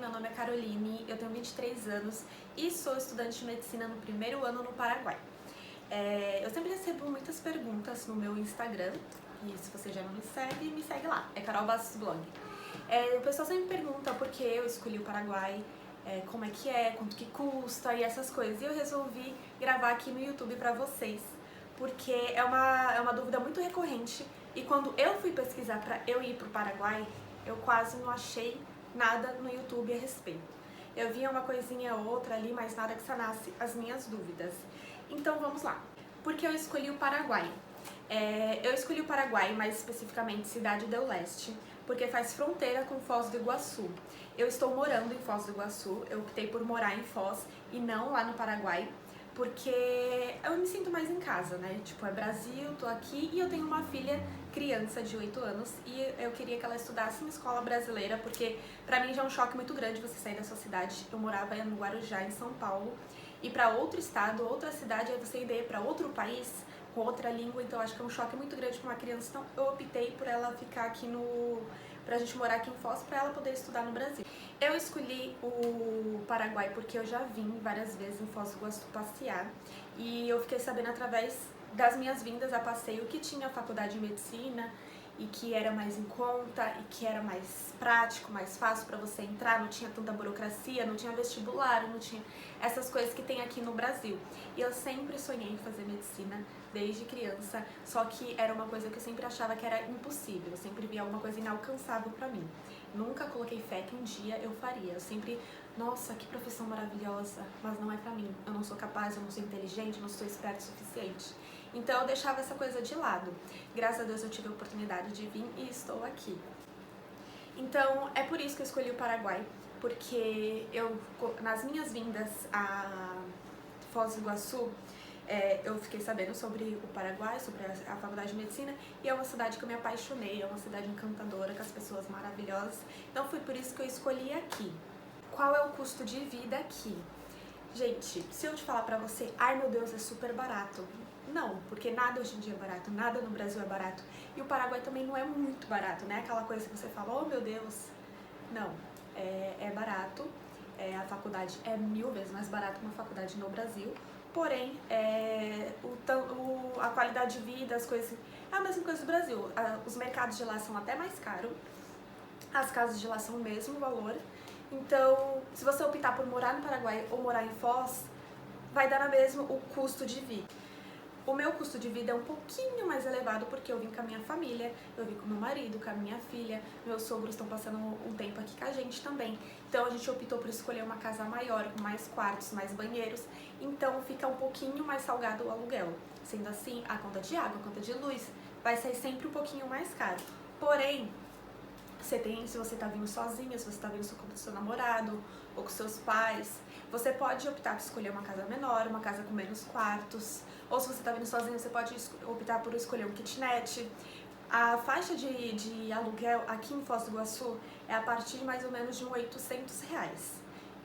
meu nome é Caroline, eu tenho 23 anos e sou estudante de medicina no primeiro ano no Paraguai. Eu sempre recebo muitas perguntas no meu Instagram, e se você já não me segue lá, é Carol Bastos Blog. O pessoal sempre pergunta por que eu escolhi o Paraguai, como é que é, quanto que custa e essas coisas. E eu resolvi gravar aqui no YouTube pra vocês, porque é uma dúvida muito recorrente. E quando eu fui pesquisar pra eu ir pro Paraguai, eu quase não achei nada no YouTube a respeito. Eu via uma coisinha ou outra ali, mas nada que sanasse as minhas dúvidas. Então vamos lá. Por que eu escolhi o Paraguai? Eu escolhi o Paraguai, mais especificamente Cidade do Leste, porque faz fronteira com Foz do Iguaçu. Eu estou morando em Foz do Iguaçu, eu optei por morar em Foz e não lá no Paraguai, porque eu me sinto mais em casa, né? Tipo, é Brasil, tô aqui e eu tenho uma filha criança de 8 anos e eu queria que ela estudasse em escola brasileira, porque pra mim já é um choque muito grande você sair da sua cidade. Eu morava no Guarujá, em São Paulo, e pra outro estado, outra cidade, aí você ir pra outro país, com outra língua, então acho que é um choque muito grande pra uma criança, então eu optei por ela ficar aqui pra gente morar aqui em Foz, pra ela poder estudar no Brasil. Eu escolhi o Paraguai porque eu já vim várias vezes em Foz do Iguaçu passear, e eu fiquei sabendo através das minhas vindas a passeio que tinha a faculdade de medicina, e que era mais em conta, e que era mais prático, mais fácil para você entrar, não tinha tanta burocracia, não tinha vestibular, não tinha essas coisas que tem aqui no Brasil. E eu sempre sonhei em fazer medicina, desde criança, só que era uma coisa que eu sempre achava que era impossível, eu sempre via alguma coisa inalcançável para mim. Nunca coloquei fé que um dia eu faria, eu sempre, nossa, que profissão maravilhosa, mas não é pra mim, eu não sou capaz, eu não sou inteligente, eu não sou esperto o suficiente. Então eu deixava essa coisa de lado. Graças a Deus eu tive a oportunidade de vir e estou aqui. Então é por isso que eu escolhi o Paraguai, porque nas minhas vindas a Foz do Iguaçu, eu fiquei sabendo sobre o Paraguai, sobre a faculdade de medicina, e é uma cidade que eu me apaixonei, é uma cidade encantadora, com as pessoas maravilhosas, então foi por isso que eu escolhi aqui. Qual é o custo de vida aqui? Gente, se eu te falar pra você, ai meu Deus, é super barato. Não, porque nada hoje em dia é barato, nada no Brasil é barato. E o Paraguai também não é muito barato, né? Aquela coisa que você fala, oh meu Deus. Não, é barato, a faculdade é 1000 vezes mais barata que uma faculdade no Brasil. Porém, a qualidade de vida, as coisas, é a mesma coisa do Brasil. Os mercados de lá são até mais caros, as casas de lá são o mesmo valor. Então, se você optar por morar no Paraguai ou morar em Foz, vai dar na mesma o custo de vida. O meu custo de vida é um pouquinho mais elevado porque eu vim com a minha família, eu vim com meu marido, com a minha filha, meus sogros estão passando um tempo aqui com a gente também. Então a gente optou por escolher uma casa maior, com mais quartos, mais banheiros, então fica um pouquinho mais salgado o aluguel. Sendo assim, a conta de água, a conta de luz, vai sair sempre um pouquinho mais caro. Porém, se você tá vindo sozinha, se você tá vindo com seu namorado ou com seus pais, você pode optar por escolher uma casa menor, uma casa com menos quartos, ou se você tá vindo sozinho, você pode optar por escolher um kitnet. A faixa de aluguel aqui em Foz do Iguaçu é a partir de mais ou menos de R$800.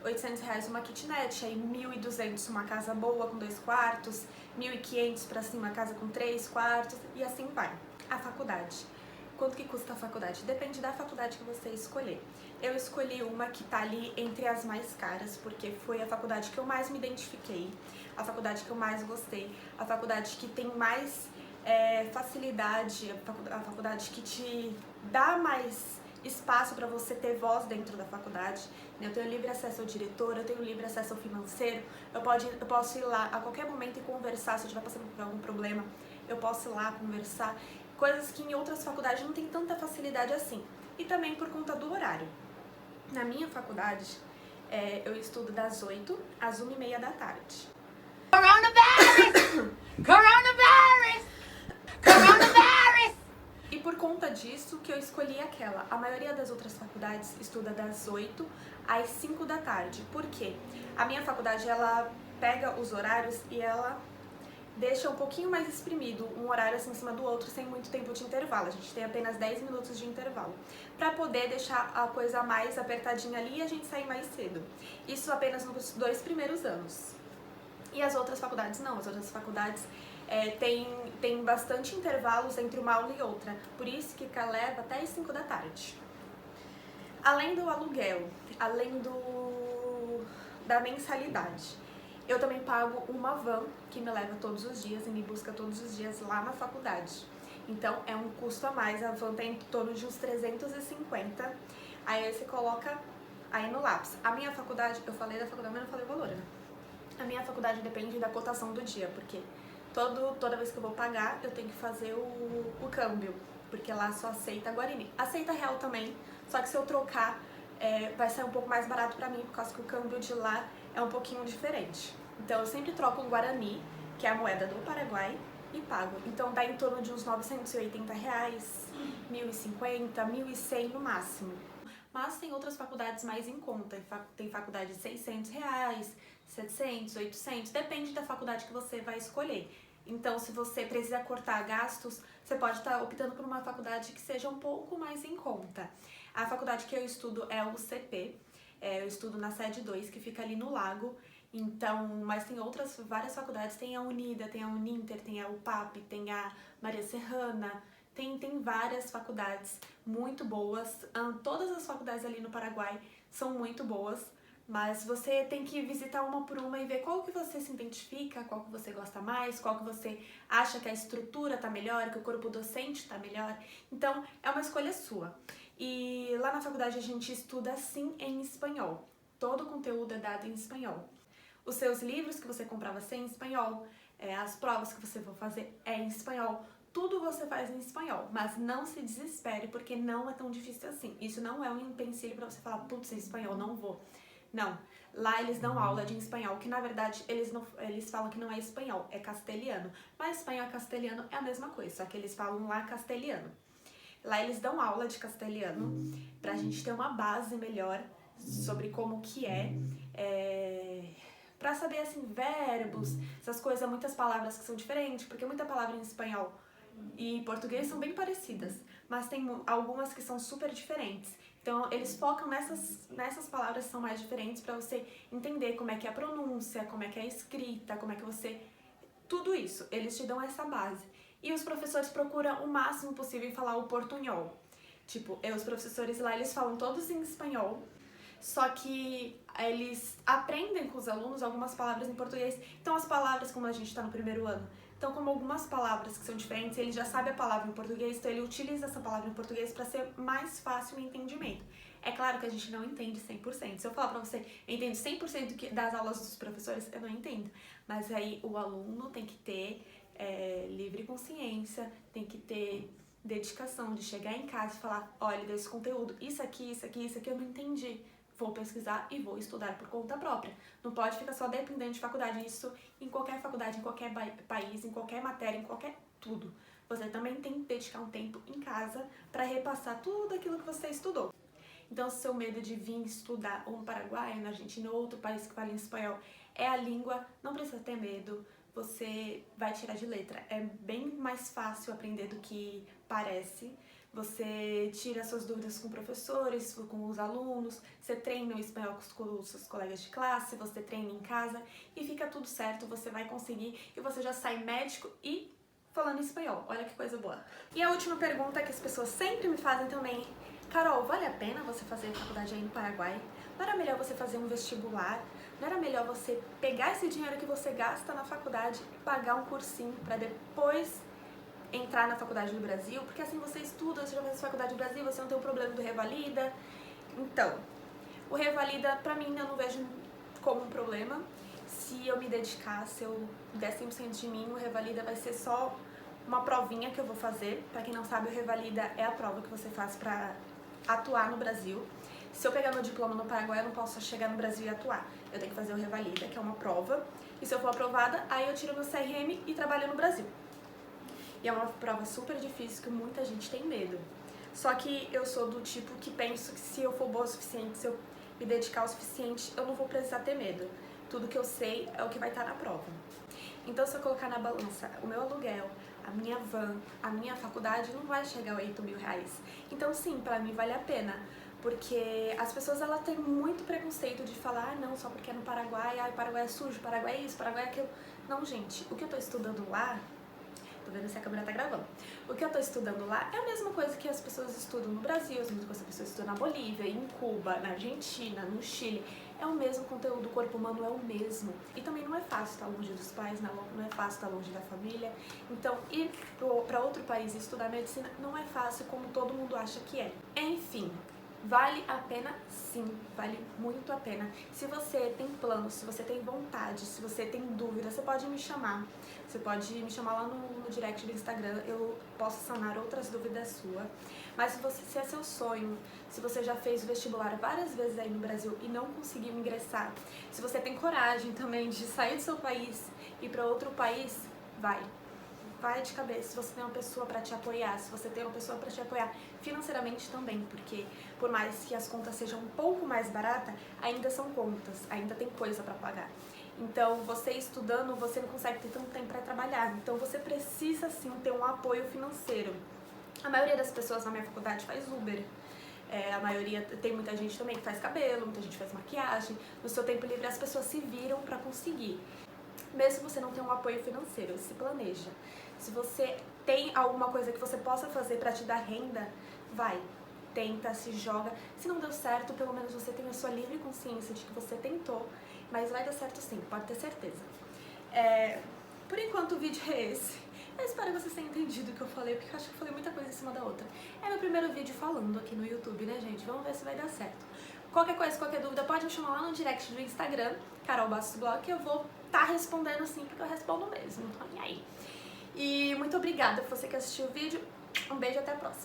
R$800 uma kitnet, aí 1.200 uma casa boa com 2 quartos, 1.500 pra cima uma casa com 3 quartos e assim vai. A faculdade. Quanto que custa a faculdade? Depende da faculdade que você escolher. Eu escolhi uma que tá ali entre as mais caras, porque foi a faculdade que eu mais me identifiquei, a faculdade que eu mais gostei, a faculdade que tem mais facilidade, a faculdade que te dá mais espaço para você ter voz dentro da faculdade. Eu tenho livre acesso ao diretor, eu tenho livre acesso ao financeiro, eu posso ir lá a qualquer momento e conversar, se eu estiver passando por algum problema, eu posso ir lá conversar. Coisas que em outras faculdades não tem tanta facilidade assim. E também por conta do horário. Na minha faculdade, eu estudo das 8 às 1h30 da tarde. Coronavirus! Coronavirus! Coronavirus! E por conta disso que eu escolhi aquela. A maioria das outras faculdades estuda das 8 às 5 da tarde. Por quê? A minha faculdade, ela pega os horários e ela deixa um pouquinho mais exprimido, um horário assim em cima do outro, sem muito tempo de intervalo. A gente tem apenas 10 minutos de intervalo, para poder deixar a coisa mais apertadinha ali e a gente sair mais cedo. Isso apenas nos 2 primeiros anos. E as outras faculdades não, as outras faculdades tem bastante intervalos entre uma aula e outra, por isso que leva até as 5 da tarde. Além do aluguel, além da mensalidade, eu também pago uma van que me leva todos os dias e me busca todos os dias lá na faculdade. Então é um custo a mais, a van tem em torno de uns 350, aí você coloca aí no lápis. A minha faculdade, eu falei da faculdade, mas não falei o valor, né? A minha faculdade depende da cotação do dia, porque toda vez que eu vou pagar, eu tenho que fazer o câmbio, porque lá só aceita Guarani. Aceita real também, só que se eu trocar, vai sair um pouco mais barato pra mim, por causa que o câmbio de lá é um pouquinho diferente. Então eu sempre troco um Guarani, que é a moeda do Paraguai, e pago. Então dá em torno de uns R$980, 1.050, 1.100 no máximo. Mas tem outras faculdades mais em conta, tem faculdade de R$600, 700, 800, depende da faculdade que você vai escolher. Então, se você precisa cortar gastos, você pode estar optando por uma faculdade que seja um pouco mais em conta. A faculdade que eu estudo é o CP, eu estudo na sede 2, que fica ali no Lago. Então, mas tem várias faculdades, tem a Unida, tem a Uninter, tem a UPAP, tem a Maria Serrana, tem várias faculdades muito boas. Todas as faculdades ali no Paraguai são muito boas, mas você tem que visitar uma por uma e ver qual que você se identifica, qual que você gosta mais, qual que você acha que a estrutura tá melhor, que o corpo docente tá melhor. Então, é uma escolha sua. E lá na faculdade a gente estuda sim em espanhol. Todo o conteúdo é dado em espanhol. Os seus livros que você comprava ser em espanhol, as provas que você for fazer é em espanhol, tudo você faz em espanhol, mas não se desespere porque não é tão difícil assim. Isso não é um empecilho para você falar, putz, em espanhol não vou. Não, lá eles dão aula de espanhol, que na verdade eles falam que não é espanhol, é castelhano. Mas espanhol e castelhano é a mesma coisa, só que eles falam lá castelhano. Lá eles dão aula de castelhano pra gente ter uma base melhor sobre como que pra saber, assim, verbos, essas coisas, muitas palavras que são diferentes, porque muita palavra em espanhol e português são bem parecidas, mas tem algumas que são super diferentes. Então, eles focam nessas palavras que são mais diferentes para você entender como é que é a pronúncia, como é que é a escrita, como é que você... Tudo isso, eles te dão essa base. E os professores procuram o máximo possível em falar o portunhol. Tipo, os professores lá, eles falam todos em espanhol, só que eles aprendem com os alunos algumas palavras em português. Então as palavras, como a gente está no primeiro ano, então como algumas palavras que são diferentes, ele já sabe a palavra em português, então ele utiliza essa palavra em português para ser mais fácil o entendimento. É claro que a gente não entende 100%. Se eu falar pra você, eu entendo 100% das aulas dos professores, eu não entendo. Mas aí o aluno tem que ter livre consciência, tem que ter dedicação de chegar em casa e falar, olha, desse conteúdo, isso aqui eu não entendi. Vou pesquisar e vou estudar por conta própria. Não pode ficar só dependendo de faculdade. Isso em qualquer faculdade, em qualquer país, em qualquer matéria, em qualquer tudo. Você também tem que dedicar um tempo em casa para repassar tudo aquilo que você estudou. Então, se o seu medo de vir estudar ou no Paraguai, na Argentina ou outro país que fala em espanhol é a língua, não precisa ter medo. Você vai tirar de letra. É bem mais fácil aprender do que parece. Você tira suas dúvidas com professores, com os alunos, você treina o espanhol com os seus colegas de classe, você treina em casa e fica tudo certo, você vai conseguir e você já sai médico e falando espanhol. Olha que coisa boa. E a última pergunta que as pessoas sempre me fazem também: Carol, vale a pena você fazer faculdade aí no Paraguai? Não era melhor você fazer um vestibular? Não era melhor você pegar esse dinheiro que você gasta na faculdade e pagar um cursinho para depois entrar na faculdade do Brasil? Porque assim você estuda, você já faz faculdade do Brasil, você não tem o problema do revalida. Então, o revalida pra mim eu não vejo como um problema. Se eu me dedicar, se eu der 100% de mim, o revalida vai ser só uma provinha que eu vou fazer. Pra quem não sabe, o revalida é a prova que você faz pra atuar no Brasil. Se eu pegar meu diploma no Paraguai, eu não posso só chegar no Brasil e atuar. Eu tenho que fazer o revalida, que é uma prova. E se eu for aprovada, aí eu tiro meu CRM e trabalho no Brasil. E é uma prova super difícil que muita gente tem medo. Só que eu sou do tipo que penso que se eu for boa o suficiente, se eu me dedicar o suficiente, eu não vou precisar ter medo. Tudo que eu sei é o que vai estar na prova. Então, se eu colocar na balança o meu aluguel, a minha van, a minha faculdade, não vai chegar a R$8.000. Então, sim, pra mim vale a pena. Porque as pessoas, elas têm muito preconceito de falar, não, só porque é no Paraguai, o Paraguai é sujo, o Paraguai é isso, o Paraguai é aquilo. Não, gente, o que eu tô estudando lá Tô vendo se a câmera tá gravando. O que eu tô estudando lá é a mesma coisa que as pessoas estudam no Brasil, as mesmas coisas que as pessoas estudam na Bolívia, em Cuba, na Argentina, no Chile. É o mesmo conteúdo, o corpo humano é o mesmo. E também não é fácil estar longe dos pais, não é fácil estar longe da família. Então, ir para outro país e estudar medicina não é fácil como todo mundo acha que é. Enfim, vale a pena sim, vale muito a pena. Se você tem planos, se você tem vontade, se você tem dúvida, você pode me chamar. Você pode me chamar lá no direct do Instagram, eu posso sanar outras dúvidas suas. Mas se é seu sonho, se você já fez o vestibular várias vezes aí no Brasil e não conseguiu ingressar, se você tem coragem também de sair do seu país e ir para outro país, vai de cabeça. Se você tem uma pessoa para te apoiar, se você tem uma pessoa para te apoiar financeiramente também, porque por mais que as contas sejam um pouco mais baratas, ainda são contas, ainda tem coisa para pagar. Então, você estudando, você não consegue ter tanto tempo para trabalhar. Então, você precisa sim ter um apoio financeiro. A maioria das pessoas na minha faculdade faz Uber. A maioria, tem muita gente também que faz cabelo, muita gente faz maquiagem. No seu tempo livre, as pessoas se viram para conseguir. Mesmo se você não tem um apoio financeiro, se planeja. Se você tem alguma coisa que você possa fazer para te dar renda, vai, tenta, se joga. Se não deu certo, pelo menos você tem a sua livre consciência de que você tentou, mas vai dar certo sim, pode ter certeza. Por enquanto o vídeo é esse. Eu espero que vocês tenham entendido o que eu falei, porque eu acho que eu falei muita coisa em cima da outra. É meu primeiro vídeo falando aqui no YouTube, né, gente? Vamos ver se vai dar certo. Qualquer coisa, qualquer dúvida, pode me chamar lá no direct do Instagram, Carol Bastos Blog, que eu vou estar respondendo sim, porque eu respondo mesmo, não tô nem aí. E muito obrigada por você que assistiu o vídeo. Um beijo e até a próxima.